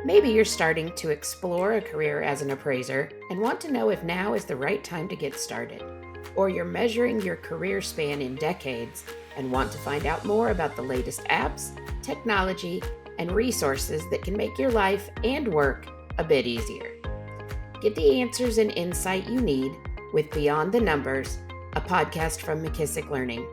Maybe you're starting to explore a career as an appraiser and want to know if now is the right time to get started. Or you're measuring your career span in decades and want to find out more about the latest apps, technology, and resources that can make your life and work a bit easier. Get the answers and insight you need with Beyond the Numbers, a podcast from McKissock Learning.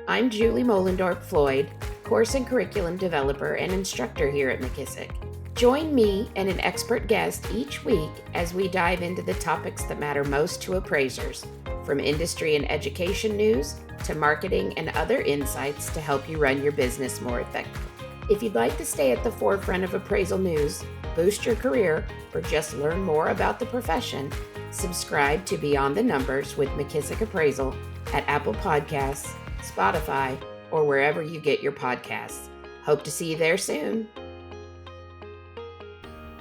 I'm Julie Mollendorp Floyd, course and curriculum developer and instructor here at McKissock. Join me and an expert guest each week as we dive into the topics that matter most to appraisers, from industry and education news to marketing and other insights to help you run your business more effectively. If you'd like to stay at the forefront of appraisal news, boost your career, or just learn more about the profession, subscribe to Beyond the Numbers with McKissock Appraisal at Apple Podcasts, Spotify, or wherever you get your podcasts. Hope to see you there soon.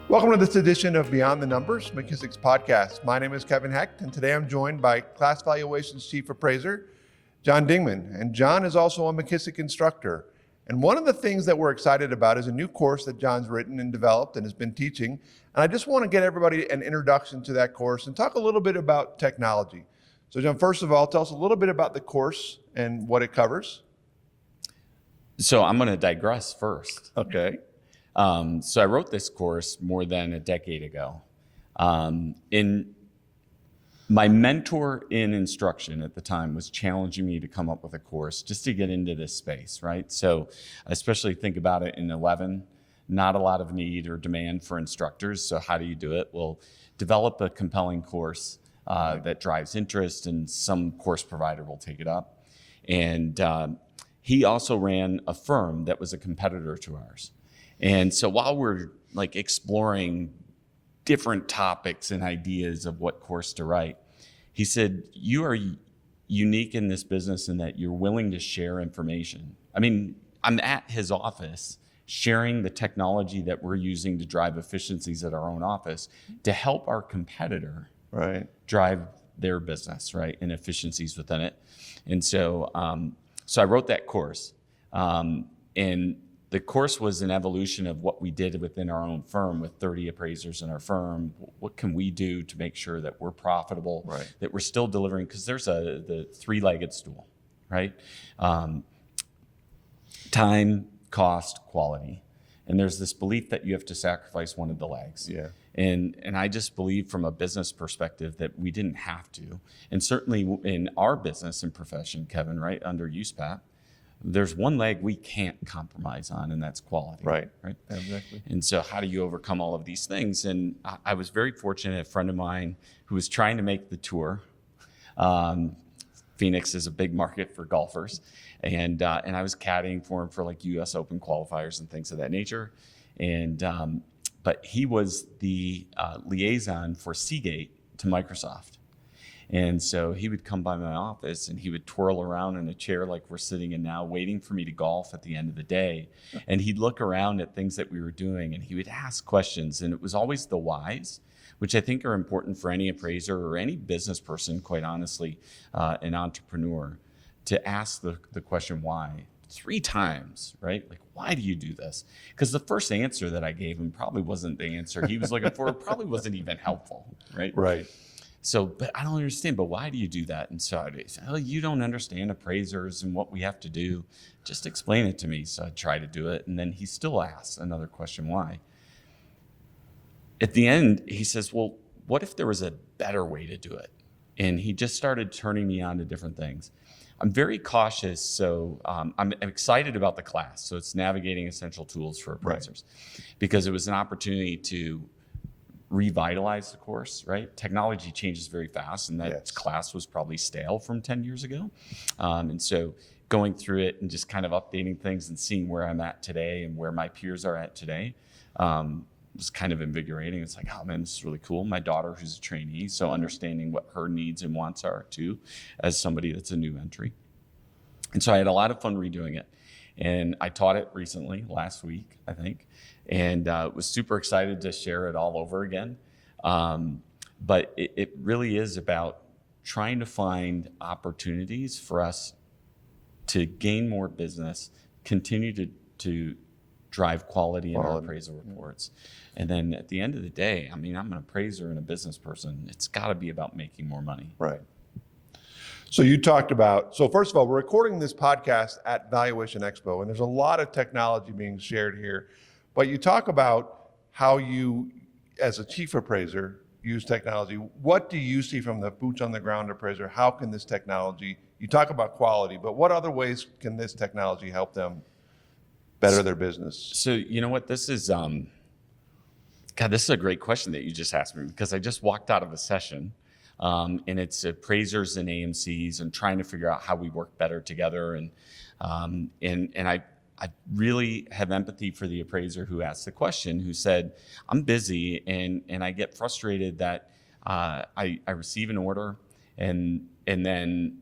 Welcome to this edition of Beyond the Numbers, McKissock's podcast. My name is Kevin Hecht, and today I'm joined by Class Valuation's Chief Appraiser, John Dingeman. And John is also a McKissock Instructor. And one of the things that we're excited about is a new course that John's written and developed and has been teaching. And I just want to get everybody an introduction to that course and talk a little bit about technology. So John, first of all, tell us a little bit about the course and what it covers. So I'm going to digress first. Okay. So I wrote this course more than a decade ago. My mentor in instruction at the time was challenging me to come up with a course just to get into this space, right? So especially think about it in 11, not a lot of need or demand for instructors. So how do you do it? Well, develop a compelling course that drives interest, and some course provider will take it up. And he also ran a firm that was a competitor to ours. And so while we're like exploring different topics and ideas of what course to write, he said, you are unique in this business in that you're willing to share information. I mean, I'm at his office sharing the technology that we're using to drive efficiencies at our own office to help our competitor drive their business, right, and efficiencies within it. And so, so I wrote that course, and the course was an evolution of what we did within our own firm with 30 appraisers in our firm. What can we do to make sure that we're profitable, that we're still delivering? Because there's the three-legged stool, right? Time, cost, quality. And there's this belief that you have to sacrifice one of the legs. Yeah. And I just believe from a business perspective that we didn't have to. And certainly in our business and profession, Kevin, right, under USPAP, there's one leg we can't compromise on, and that's quality. Right. Exactly. And so how do you overcome all of these things? And I was very fortunate, a friend of mine who was trying to make the tour. Phoenix is a big market for golfers. And I was caddying for him for like US Open qualifiers and things of that nature. And but he was the liaison for Seagate to Microsoft. And so he would come by my office and he would twirl around in a chair like we're sitting in now, waiting for me to golf at the end of the day. And he'd look around at things that we were doing and he would ask questions. And it was always the whys, which I think are important for any appraiser or any business person, quite honestly, an entrepreneur, to ask the question why 3 times, right? Like, why do you do this? Because the first answer that I gave him probably wasn't the answer he was looking for. It probably wasn't even helpful, right? Right. So, but I don't understand, but why do you do that? And so I'd say, oh, you don't understand appraisers and what we have to do. Just explain it to me. So I try to do it. And then he still asks another question, why? At the end, he says, well, what if there was a better way to do it? And he just started turning me on to different things. I'm very cautious, so I'm excited about the class. So it's Navigating Essential Tools for Appraisers, because it was an opportunity to revitalize the course, right? Technology changes very fast, and that class was probably stale from 10 years ago. And so going through it and just kind of updating things and seeing where I'm at today and where my peers are at today was kind of invigorating. It's like, oh man, this is really cool. My daughter, who's a trainee, so understanding what her needs and wants are too, as somebody that's a new entry. And so I had a lot of fun redoing it. And I taught it recently, last week, I think, and was super excited to share it all over again. But it really is about trying to find opportunities for us to gain more business, continue to drive quality in our appraisal reports. And then at the end of the day, I mean, I'm an appraiser and a business person. It's got to be about making more money. Right. So you talked about, so first of all, we're recording this podcast at Valuation Expo, and there's a lot of technology being shared here. But you talk about how you, as a chief appraiser, use technology. What do you see from the boots on the ground appraiser? How can this technology, you talk about quality, but what other ways can this technology help them better their business? So you know what, this is, God, this is a great question that you just asked me, because I just walked out of a session, and it's appraisers and AMCs and trying to figure out how we work better together. And I really have empathy for the appraiser who asked the question, who said, I'm busy and I get frustrated that I receive an order and then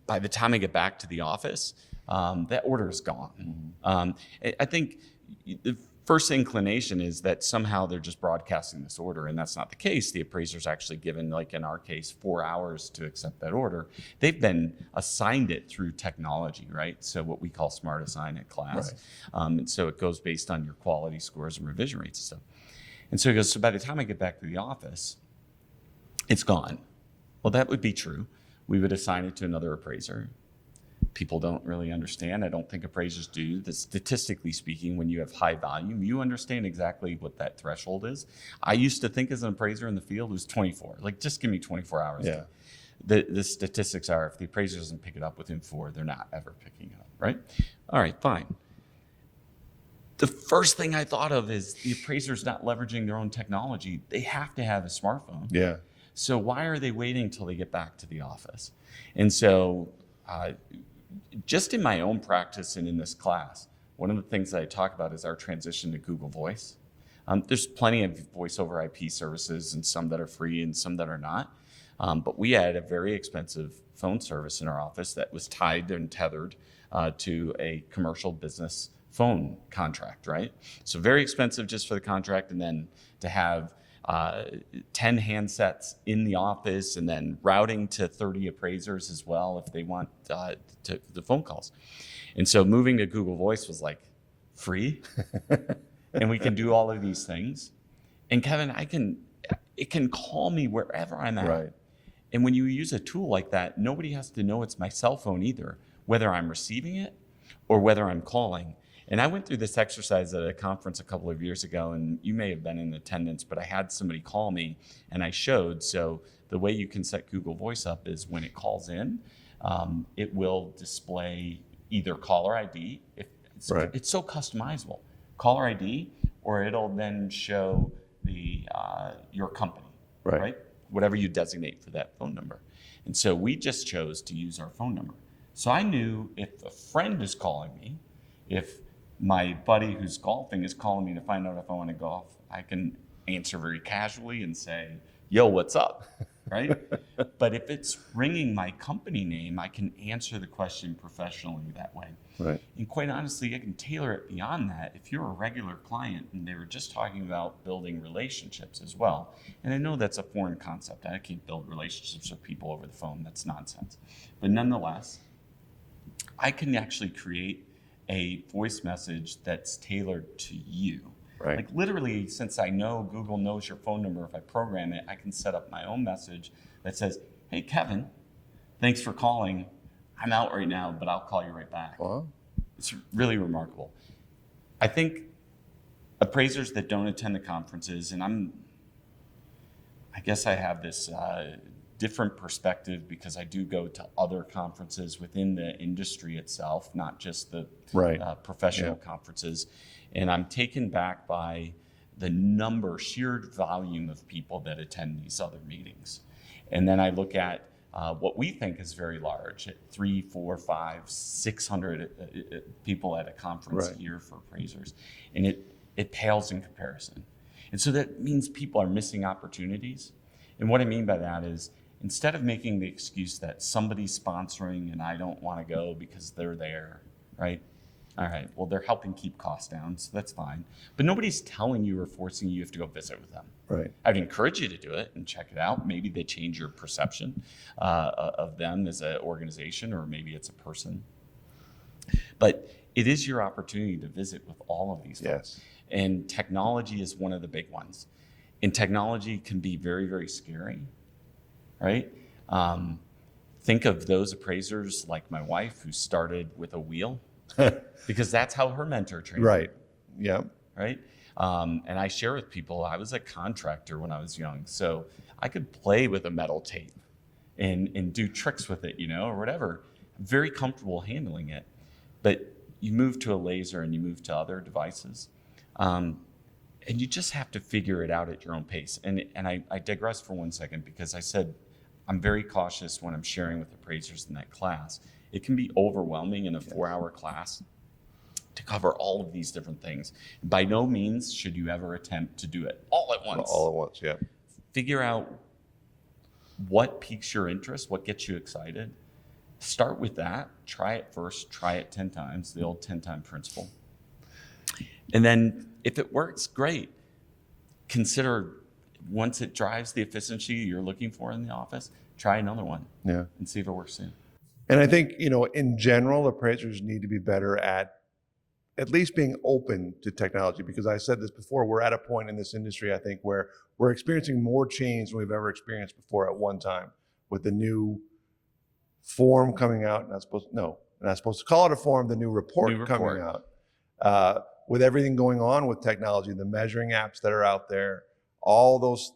by the time I get back to the office, that order is gone. I think the first inclination is that somehow they're just broadcasting this order, and that's not the case. The appraiser's actually given, like in our case, 4 hours to accept that order. They've been assigned it through technology, right? So what we call Smart Assign at Class. Right. And so it goes based on your quality scores and revision rates and stuff. And so he goes, so by the time I get back to the office, it's gone. Well, that would be true. We would assign it to another appraiser. People don't really understand. I don't think appraisers do. That statistically speaking, when you have high volume, you understand exactly what that threshold is. I used to think as an appraiser in the field it was 24. Like, just give me 24 hours. Yeah. The statistics are, if the appraiser doesn't pick it up within 4, they're not ever picking it up, right? All right, fine. The first thing I thought of is the appraiser's not leveraging their own technology. They have to have a smartphone. Yeah. So why are they waiting until they get back to the office? And so just in my own practice and in this class, one of the things that I talk about is our transition to Google Voice. There's plenty of voice over IP services, and some that are free and some that are not. But we had a very expensive phone service in our office that was tied and tethered to a commercial business phone contract, right? So very expensive just for the contract, and then to have 10 handsets in the office, and then routing to 30 appraisers as well if they want to the phone calls. And so moving to Google Voice was like free, and we can do all of these things. And Kevin, it can call me wherever I'm at. Right. And when you use a tool like that, nobody has to know it's my cell phone either, whether I'm receiving it or whether I'm calling. And I went through this exercise at a conference a couple of years ago, and you may have been in attendance, but I had somebody call me and I showed. So the way you can set Google Voice up is when it calls in, it will display either caller ID, if it's so customizable, caller ID, or it'll then show the your company, right? Whatever you designate for that phone number. And so we just chose to use our phone number. So I knew if a friend is calling me, if my buddy who's golfing is calling me to find out if I want to golf, I can answer very casually and say, yo, what's up, right? But if it's ringing my company name, I can answer the question professionally that way. Right. And quite honestly, I can tailor it beyond that. If you're a regular client and they were just talking about building relationships as well, and I know that's a foreign concept. I can't build relationships with people over the phone. That's nonsense. But nonetheless, I can actually create a voice message that's tailored to you. Right. Like literally, since I know Google knows your phone number, if I program it, I can set up my own message that says, hey, Kevin, thanks for calling. I'm out right now, but I'll call you right back. Wow. It's really remarkable. I think appraisers that don't attend the conferences, and I guess I have this different perspective because I do go to other conferences within the industry itself, not just the professional conferences. And I'm taken back by the sheer volume of people that attend these other meetings. And then I look at what we think is very large, at 300, 400, 500, 600 people at a conference a year for appraisers. And it pales in comparison. And so that means people are missing opportunities. And what I mean by that is, instead of making the excuse that somebody's sponsoring and I don't want to go because they're there, right? All right, well, they're helping keep costs down, so that's fine. But nobody's telling you or forcing you have to go visit with them. Right. I'd encourage you to do it and check it out. Maybe they change your perception of them as an organization, or maybe it's a person. But it is your opportunity to visit with all of these folks. Yes. And technology is one of the big ones. And technology can be very, very scary, right? Think of those appraisers like my wife who started with a wheel because that's how her mentor trained her. Right. Yeah. Right. And I share with people, I was a contractor when I was young, so I could play with a metal tape and do tricks with it, or whatever. Very comfortable handling it. But you move to a laser and you move to other devices, and you just have to figure it out at your own pace. And I digress for 1 second because I said I'm very cautious when I'm sharing with appraisers in that class. It can be overwhelming in a 4-hour class to cover all of these different things. By no means should you ever attempt to do it all at once. All at once, yeah. Figure out what piques your interest, what gets you excited. Start with that. Try it first. Try it 10 times, the old 10-time principle. And then if it works, great. Consider once it drives the efficiency you're looking for in the office, try another one. Yeah. And see if it works soon. And I think, in general, appraisers need to be better at least being open to technology, because I said this before, we're at a point in this industry, I think, where we're experiencing more change than we've ever experienced before at one time with the new form coming out. Not supposed to call it a form, the new report coming out. With everything going on with technology, the measuring apps that are out there, all those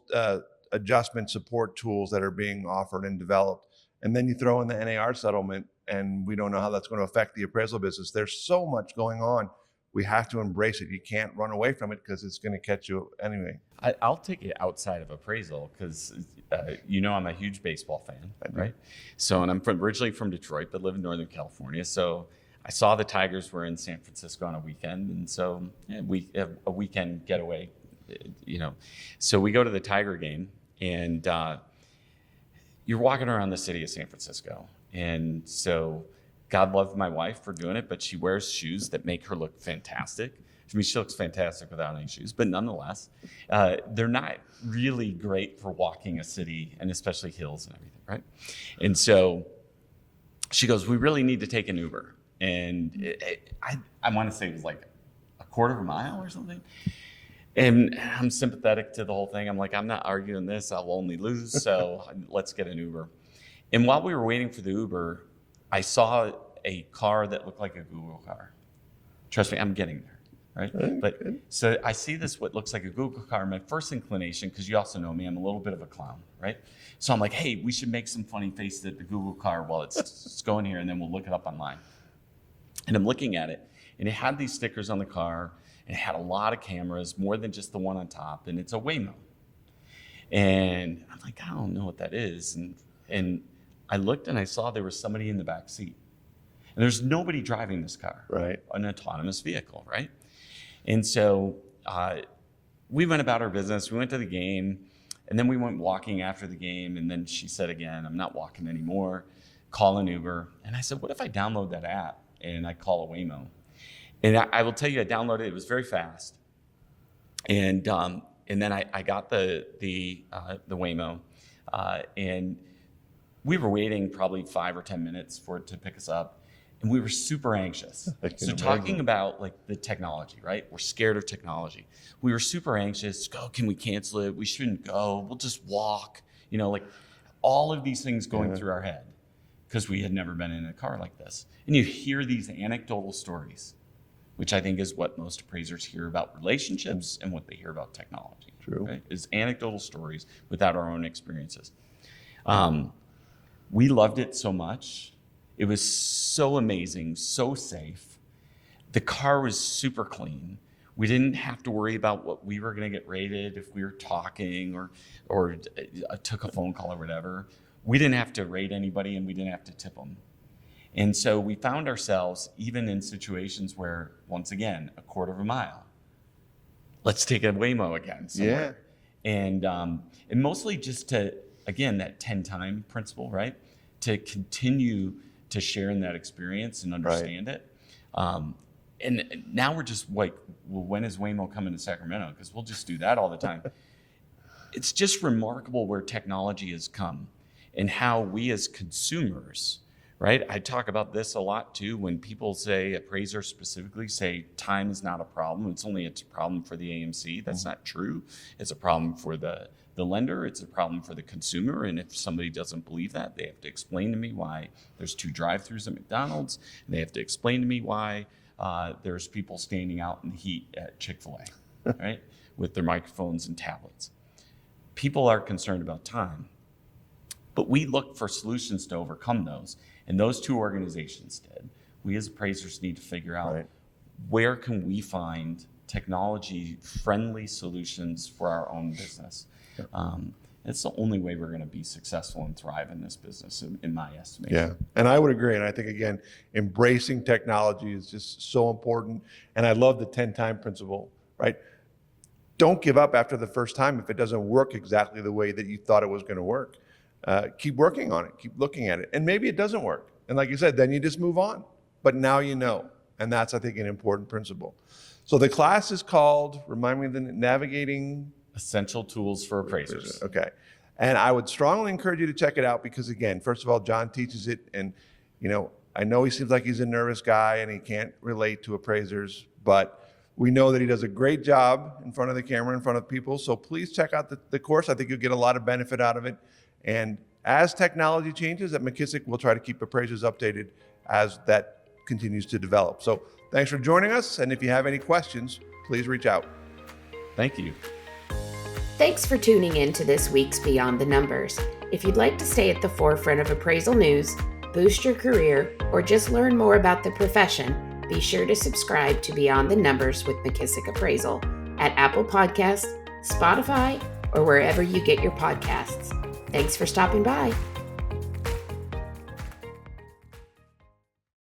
adjustment support tools that are being offered and developed. And then you throw in the NAR settlement, and we don't know how that's going to affect the appraisal business. There's so much going on. We have to embrace it. You can't run away from it because it's going to catch you anyway. I'll take it outside of appraisal because, I'm a huge baseball fan, right? So, and I'm originally from Detroit, but live in Northern California. So I saw the Tigers were in San Francisco on a weekend. And so we have a weekend getaway, So we go to the Tiger game, and you're walking around the city of San Francisco. And so God love my wife for doing it, but she wears shoes that make her look fantastic. I mean, she looks fantastic without any shoes, but nonetheless, they're not really great for walking a city, and especially hills and everything, right? And so she goes, we really need to take an Uber. And I want to say it was like a quarter of a mile or something. And I'm sympathetic to the whole thing. I'm like, I'm not arguing this. I'll only lose. So let's get an Uber. And while we were waiting for the Uber, I saw a car that looked like a Google car. Trust me, I'm getting there, right? But so I see this, what looks like a Google car. My first inclination, because you also know me, I'm a little bit of a clown, right? So I'm like, hey, we should make some funny faces at the Google car while it's going here, and then we'll look it up online. And I'm looking at it, and it had these stickers on the car, and it had a lot of cameras, more than just the one on top, and it's a Waymo. And I'm like, I don't know what that is. And I looked, and I saw there was somebody in the back seat. And there's nobody driving this car. Right. An autonomous vehicle, right? And so we went about our business. We went to the game, and then we went walking after the game, and then she said again, I'm not walking anymore, call an Uber. And I said, what if I download that app and I call a Waymo? And I will tell you, I downloaded it. It was very fast. And then I got the Waymo, and we were waiting probably 5 or 10 minutes for it to pick us up, and we were super anxious. So talking about like the technology, right? We're scared of technology. We were super anxious. Oh, can we cancel it? We shouldn't go. We'll just walk. Like all of these things going through our head because we had never been in a car like this. And you hear these anecdotal stories, which I think is what most appraisers hear about relationships and what they hear about technology. True. Right? Is anecdotal stories without our own experiences. We loved it so much. It was so amazing, so safe. The car was super clean. We didn't have to worry about what we were going to get rated if we were talking or took a phone call or whatever. We didn't have to rate anybody, and we didn't have to tip them. And so we found ourselves even in situations where, once again, a quarter of a mile. Let's take a Waymo again somewhere. Yeah. And mostly just to, again, that 10-time principle, right? To continue to share in that experience and understand it. And now we're just like, well, when is Waymo coming to Sacramento? Because we'll just do that all the time. It's just remarkable where technology has come and how we as consumers right? I talk about this a lot too. When people say, appraisers specifically say time is not a problem, it's a problem for the AMC. That's not true. It's a problem for the lender, it's a problem for the consumer. And if somebody doesn't believe that, they have to explain to me why there's 2 drive-throughs at McDonald's, and they have to explain to me why there's people standing out in the heat at Chick-fil-A, right? With their microphones and tablets. People are concerned about time, but we look for solutions to overcome those. And those 2 organizations did. We as appraisers need to figure out where can we find technology-friendly solutions for our own business. It's the only way we're going to be successful and thrive in this business, in my estimation. Yeah, and I would agree. And I think, again, embracing technology is just so important. And I love the 10-time principle, right? Don't give up after the first time if it doesn't work exactly the way that you thought it was going to work. Keep working on it, keep looking at it. And maybe it doesn't work. And like you said, then you just move on. But now you know. And that's, I think, an important principle. So the class is called, remind me, the Navigating Essential Tools for Appraisers. Okay. And I would strongly encourage you to check it out because, again, first of all, John teaches it. And, I know he seems like he's a nervous guy and he can't relate to appraisers, but we know that he does a great job in front of the camera, in front of people. So please check out the course. I think you'll get a lot of benefit out of it. And as technology changes at McKissock, we'll try to keep appraisers updated as that continues to develop. So thanks for joining us. And if you have any questions, please reach out. Thank you. Thanks for tuning in to this week's Beyond the Numbers. If you'd like to stay at the forefront of appraisal news, boost your career, or just learn more about the profession, be sure to subscribe to Beyond the Numbers with McKissock Appraisal at Apple Podcasts, Spotify, or wherever you get your podcasts. Thanks for stopping by.